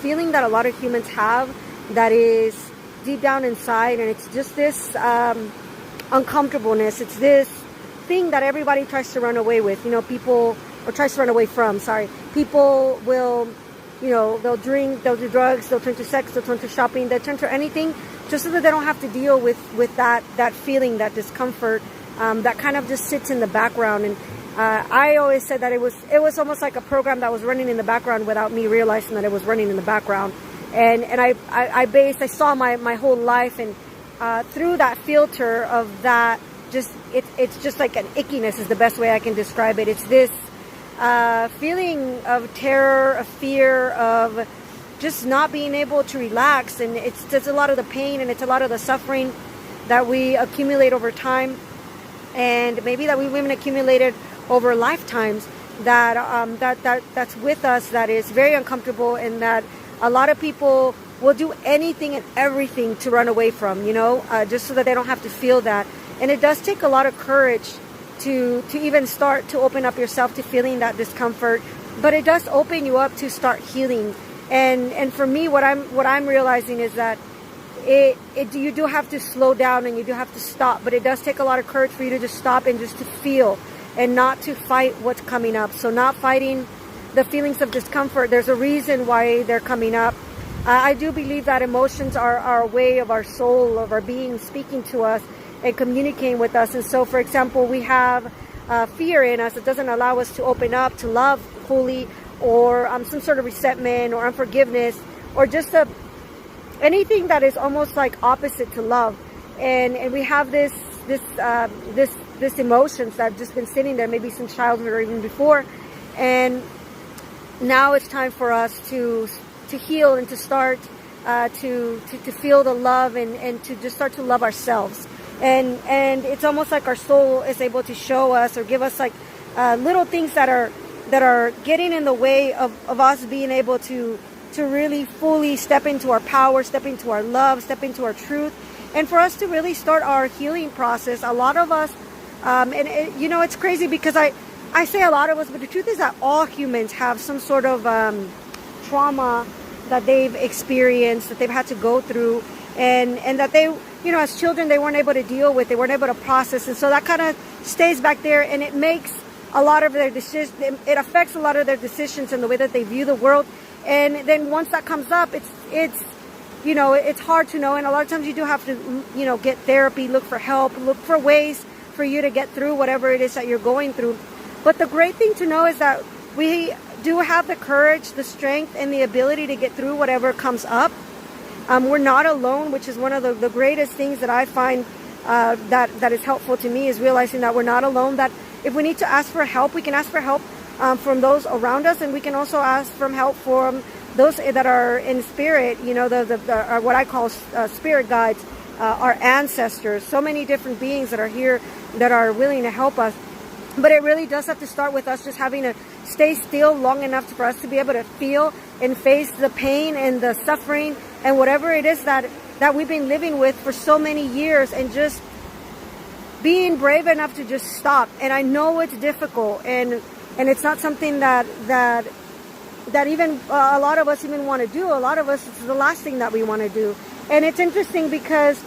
feeling that a lot of humans have that is deep down inside, and it's just this uncomfortableness. It's this thing that everybody tries to run away with. People, or tries to run away from, sorry. People will, they'll drink, they'll do drugs, they'll turn to sex, they'll turn to shopping, they'll turn to anything just so that they don't have to deal with that feeling, that discomfort, that kind of just sits in the background. And I always said that it was almost like a program that was running in the background without me realizing that it was running in the background. And I saw my whole life, and through that filter of that, it's just like an ickiness is the best way I can describe it. It's this feeling of terror, of fear, of just not being able to relax. And it's a lot of the pain, and it's a lot of the suffering that we accumulate over time, and maybe that we've even accumulated over lifetimes, that's with us, that is very uncomfortable, and that a lot of people will do anything and everything to run away from, just so that they don't have to feel that. And it does take a lot of courage to even start to open up yourself to feeling that discomfort, but it does open you up to start healing. And for me, what I'm realizing is that you do have to slow down, and you do have to stop, but it does take a lot of courage for you to just stop and just to feel, and not to fight what's coming up. So not fighting the feelings of discomfort. There's a reason why they're coming up. I do believe that emotions are a way of our soul, of our being, speaking to us and communicating with us. And so, for example, we have fear in us that doesn't allow us to open up to love fully, or some sort of resentment or unforgiveness, or just anything that is almost like opposite to love. And we have this emotions that have just been sitting there, maybe since childhood or even before. And now it's time for us to heal, and to start to feel the love, and to just start to love ourselves. And it's almost like our soul is able to show us or give us like little things that are getting in the way of us being able to really fully step into our power, step into our love, step into our truth, and for us to really start our healing process. A lot of us, it's crazy because I say a lot of us, but the truth is that all humans have some sort of trauma that they've experienced, that they've had to go through, and that they, as children, they weren't able to deal with, they weren't able to process. And so that kind of stays back there, and it makes a lot of their decisions, it affects a lot of their decisions and the way that they view the world. And then once that comes up, it's hard to know. And a lot of times you do have to, get therapy, look for help, look for ways for you to get through whatever it is that you're going through. But the great thing to know is that we do have the courage, the strength, and the ability to get through whatever comes up. We're not alone, which is one of the greatest things that I find that is helpful to me, is realizing that we're not alone, that if we need to ask for help, we can ask for help from those around us, and we can also ask for help from those that are in spirit, what I call spirit guides, our ancestors, so many different beings that are here that are willing to help us. But it really does have to start with us just having to stay still long enough for us to be able to feel and face the pain and the suffering and whatever it is that we've been living with for so many years, and just being brave enough to just stop. And I know it's difficult, and it's not something that even a lot of us even want to do. A lot of us, it's the last thing that we want to do. And it's interesting because,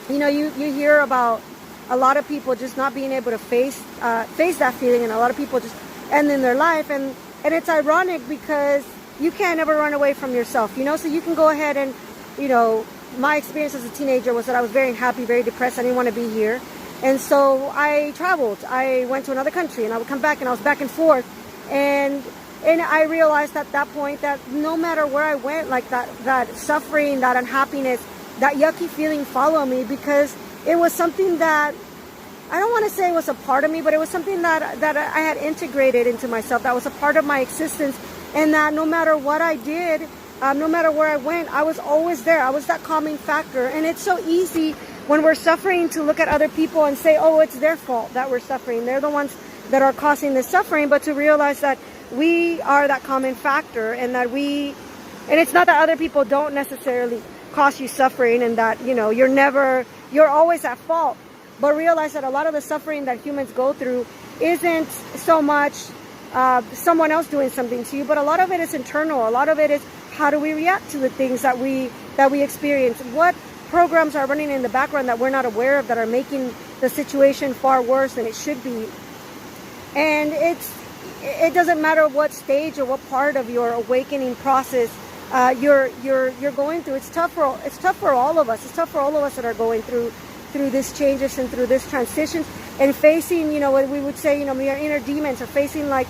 you hear about a lot of people just not being able to face that feeling, and a lot of people just end in their life. And it's ironic because you can't ever run away from yourself, so you can go ahead and, my experience as a teenager was that I was very unhappy, very depressed. I didn't want to be here. And so I traveled. I went to another country, and I would come back, and I was back and forth. And I realized at that point that no matter where I went, like that suffering, that unhappiness, that yucky feeling followed me, because it was something that, I don't want to say it was a part of me, but it was something that I had integrated into myself, that was a part of my existence, and that no matter what I did, no matter where I went, I was always there. I was that calming factor. And it's so easy when we're suffering to look at other people and say, oh, it's their fault that we're suffering. They're the ones that are causing this suffering. But to realize that we are that common factor, and that and it's not that other people don't necessarily cause you suffering, and that, you're always at fault. But realize that a lot of the suffering that humans go through isn't so much someone else doing something to you, but a lot of it is internal. A lot of it is how do we react to the things that we experience? What programs are running in the background that we're not aware of that are making the situation far worse than it should be? And it doesn't matter what stage or what part of your awakening process you're going through. It's tough for all of us. It's tough for all of us that are going through this changes and through this transition and facing, what we would say, our inner demons, or facing like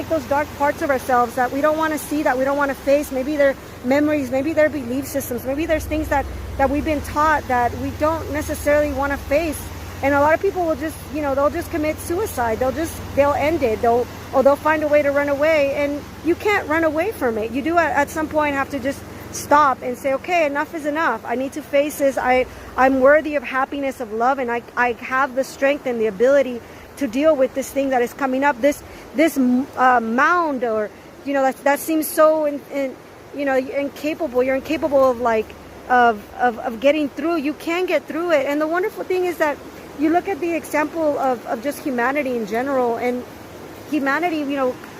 those dark parts of ourselves that we don't want to see, that we don't want to face. Maybe they're memories, maybe they're belief systems, maybe there's things that we've been taught that we don't necessarily want to face. And a lot of people will just, they'll just commit suicide. They'll end it. They'll find a way to run away. And you can't run away from it. You do at some point have to just stop and say, okay, enough is enough. I need to face this. I'm worthy of happiness, of love, and I have the strength and the ability to deal with this thing that is coming up. This mound, or that seems so incapable. You're incapable of getting through. You can get through it. And the wonderful thing is that you look at the example of just humanity in general, and humanity,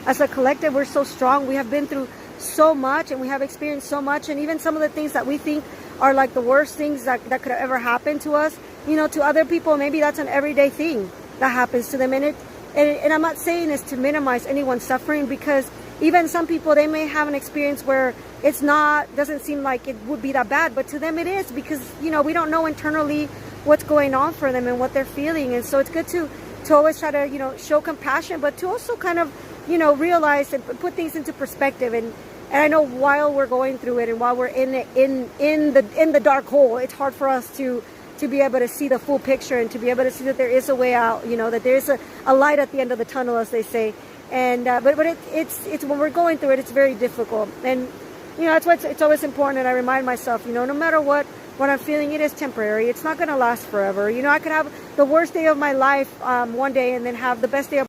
as a collective, we're so strong. We have been through so much, and we have experienced so much, and even some of the things that we think are like the worst things that could have ever happened to us, to other people, maybe that's an everyday thing that happens to them. And I'm not saying this to minimize anyone's suffering, because even some people, they may have an experience where doesn't seem like it would be that bad, but to them it is, because we don't know internally what's going on for them and what they're feeling. And so it's good to always try to show compassion, but to also kind of realize and put things into perspective. And I know while we're going through it, and while we're in the dark hole, it's hard for us to be able to see the full picture, and to be able to see that there is a way out, that there is a light at the end of the tunnel, as they say. And but it's when we're going through it, it's very difficult. And that's why it's always important, and I remind myself, no matter what I'm feeling, it is temporary. It's not going to last forever. I could have the worst day of my life one day, and then have the best day of